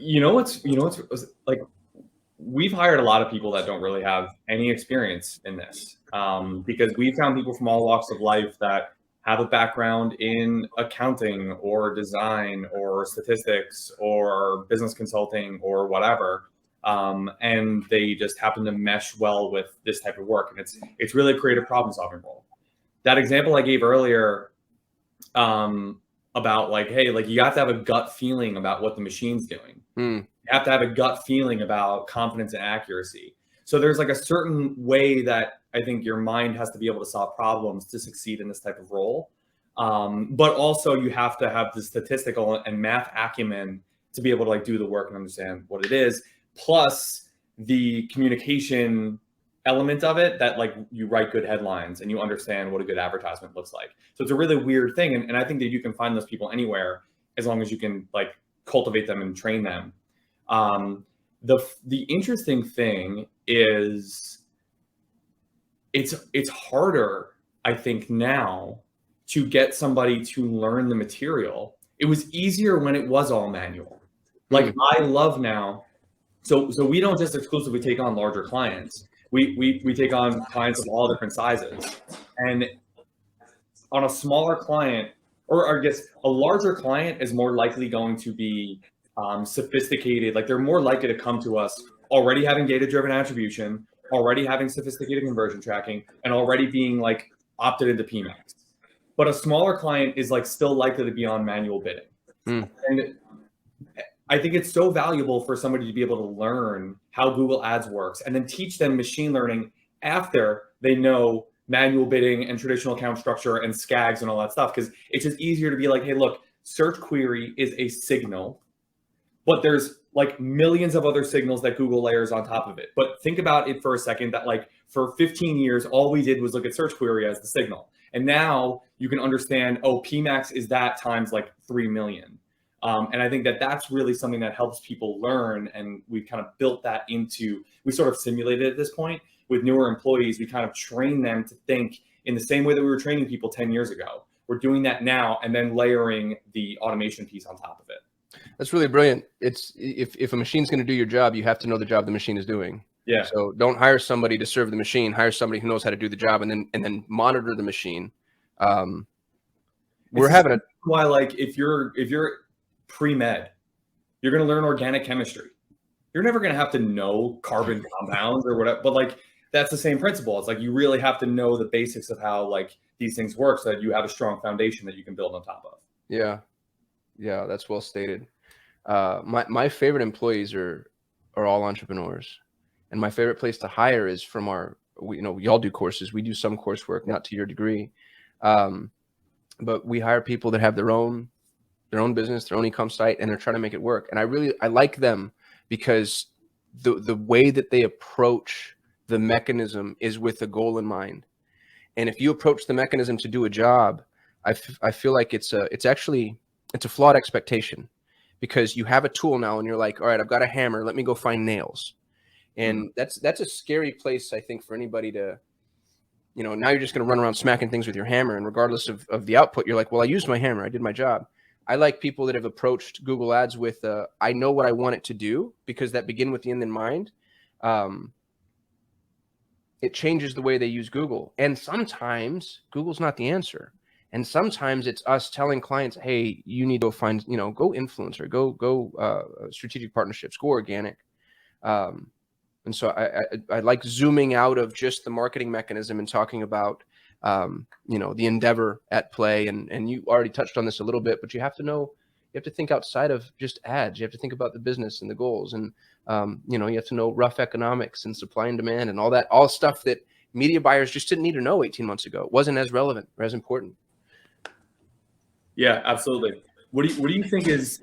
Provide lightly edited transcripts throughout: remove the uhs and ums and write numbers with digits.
what's like, we've hired a lot of people that don't really have any experience in this, because we found people from all walks of life that have a background in accounting or design or statistics or business consulting or whatever, and they just happen to mesh well with this type of work, and it's really a creative problem solving role. That example I gave earlier, about like, hey, like you have to have a gut feeling about what the machine's doing. You have to have a gut feeling about confidence and accuracy. So there's like a certain way that I think your mind has to be able to solve problems to succeed in this type of role. But also you have to have the statistical and math acumen to be able to like do the work and understand what it is, plus the communication element of it, that like you write good headlines and you understand what a good advertisement looks like. So it's a really weird thing. And I think that you can find those people anywhere as long as you can like cultivate them and train them. The interesting thing is it's harder, I think, now to get somebody to learn the material. It was easier when it was all manual. Like I love now. So we don't just exclusively take on larger clients. We take on clients of all different sizes. And on a smaller client, or I guess a larger client is more likely going to be sophisticated. Like they're more likely to come to us already having data-driven attribution, already having sophisticated conversion tracking, and already being like opted into PMAX. But a smaller client is like still likely to be on manual bidding. And I think it's so valuable for somebody to be able to learn how Google Ads works and then teach them machine learning after they know manual bidding and traditional account structure and SCAGs and all that stuff. Because it's just easier to be like, hey, look, search query is a signal, but there's like millions of other signals that Google layers on top of it. But think about it for a second, that like for 15 years, all we did was look at search query as the signal. And now you can understand, oh, PMAX is that times like 3 million. And I think that that's really something that helps people learn. And we kind of built that into, we sort of simulated at this point with newer employees. We kind of train them to think in the same way that we were training people 10 years ago. We're doing that now and then layering the automation piece on top of it. That's really brilliant. It's if a machine's going to do your job, you have to know the job the machine is doing. Yeah. So don't hire somebody to serve the machine. Hire somebody who knows how to do the job, and then monitor the machine. We're having a why, like if you're pre-med, you're going to learn organic chemistry. You're never going to have to know carbon compounds or whatever, but like that's the same principle. It's like you really have to know the basics of how like these things work so that you have a strong foundation that you can build on top of. Yeah, that's well stated. My favorite employees are all entrepreneurs, and my favorite place to hire is from we all do courses. We do some coursework, not to your degree, but we hire people that have their own business, their own e-com site, and they're trying to make it work. And I like them because the way that they approach the mechanism is with a goal in mind. And if you approach the mechanism to do a job, I feel like it's a flawed expectation, because you have a tool now and you're like, all right, I've got a hammer. Let me go find nails. And that's a scary place, I think, for anybody to, now you're just going to run around smacking things with your hammer. And regardless of the output, you're like, well, I used my hammer. I did my job. I like people that have approached Google Ads with, I know what I want it to do, because that begin with the end in mind. It changes the way they use Google. And sometimes Google's not the answer. And sometimes it's us telling clients, hey, you need to go find, go influencer, go strategic partnerships, go organic. And so I like zooming out of just the marketing mechanism and talking about, the endeavor at play. And you already touched on this a little bit, but you have to think outside of just ads. You have to think about the business and the goals. And, you have to know rough economics and supply and demand and all stuff that media buyers just didn't need to know 18 months ago. It wasn't as relevant or as important. Yeah, absolutely. What do you think is,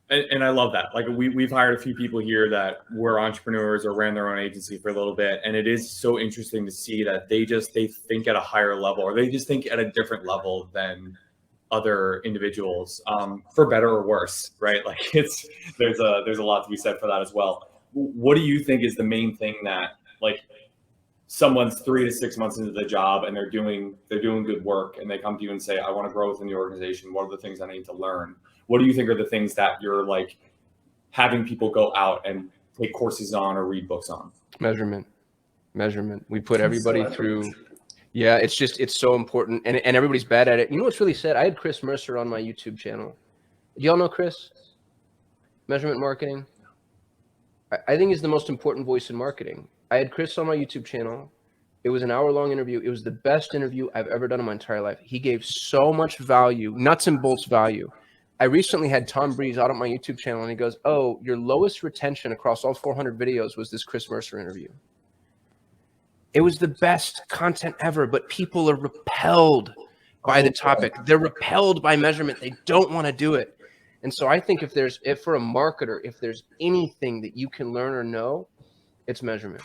and I love that. Like we've hired a few people here that were entrepreneurs or ran their own agency for a little bit. And it is so interesting to see that they think at a higher level, or they just think at a different level than other individuals, for better or worse, right? Like there's a lot to be said for that as well. What do you think is the main thing that, like, someone's 3 to 6 months into the job and they're doing good work and they come to you and say, I want to grow within the organization. What are the things I need to learn? what do you think are the things that you're like having people go out and take courses on or read books on? Measurement. We put everybody through. Yeah, it's so important, and everybody's bad at it. You know what's really sad? I had Chris Mercer on my YouTube channel. Do y'all know Chris? Measurement marketing. I think he's the most important voice in marketing. I had Chris on my YouTube channel. It was an hour-long interview. It was the best interview I've ever done in my entire life. He gave so much value, nuts and bolts value. I recently had Tom Breeze out on my YouTube channel, and he goes, "Oh, your lowest retention across all 400 videos was this Chris Mercer interview." It was the best content ever, but people are repelled by the topic. They're repelled by measurement. They don't want to do it. And so I think if for a marketer, if there's anything that you can learn or know, it's measurement.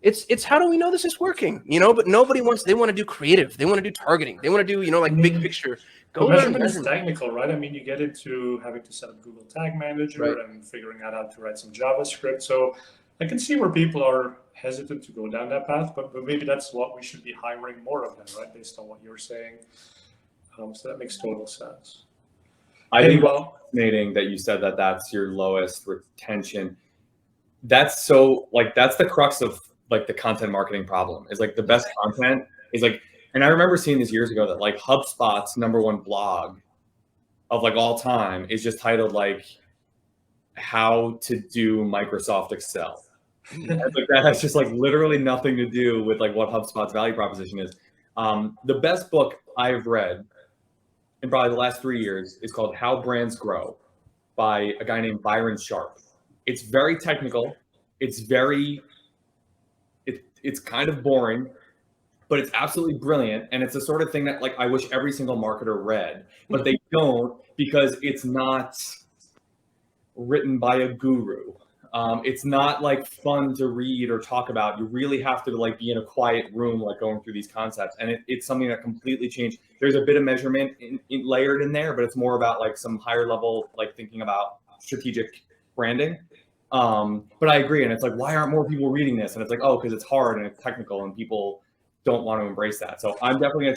It's how do we know this is working? But nobody they want to do creative. They want to do targeting. They want to do, like big picture. Go measurement is technical, right? I mean, you get into having to set up Google Tag Manager right. and figuring out how to write some JavaScript. So I can see where people are hesitant to go down that path, but maybe that's what we should be hiring more of them, right? Based on what you're saying. So that makes total sense. I think it's fascinating that you said that that's your lowest retention. That's so that's the crux of the content marketing problem is the best content is and I remember seeing this years ago that HubSpot's #1 blog of all time is just titled how to do Microsoft Excel. That has just literally nothing to do with what HubSpot's value proposition is. The best book I've read in probably the last 3 years is called How Brands Grow by a guy named Byron Sharp. It's very technical. It's it's kind of boring, but it's absolutely brilliant. And it's the sort of thing that I wish every single marketer read, but they don't because it's not written by a guru. It's not fun to read or talk about. You really have to be in a quiet room going through these concepts, and it's something that completely changed. There's a bit of measurement layered in there, but it's more about some higher level thinking about strategic branding. But I agree, and it's why aren't more people reading this? And it's oh, because it's hard and it's technical, and people don't want to embrace that. So I'm definitely gonna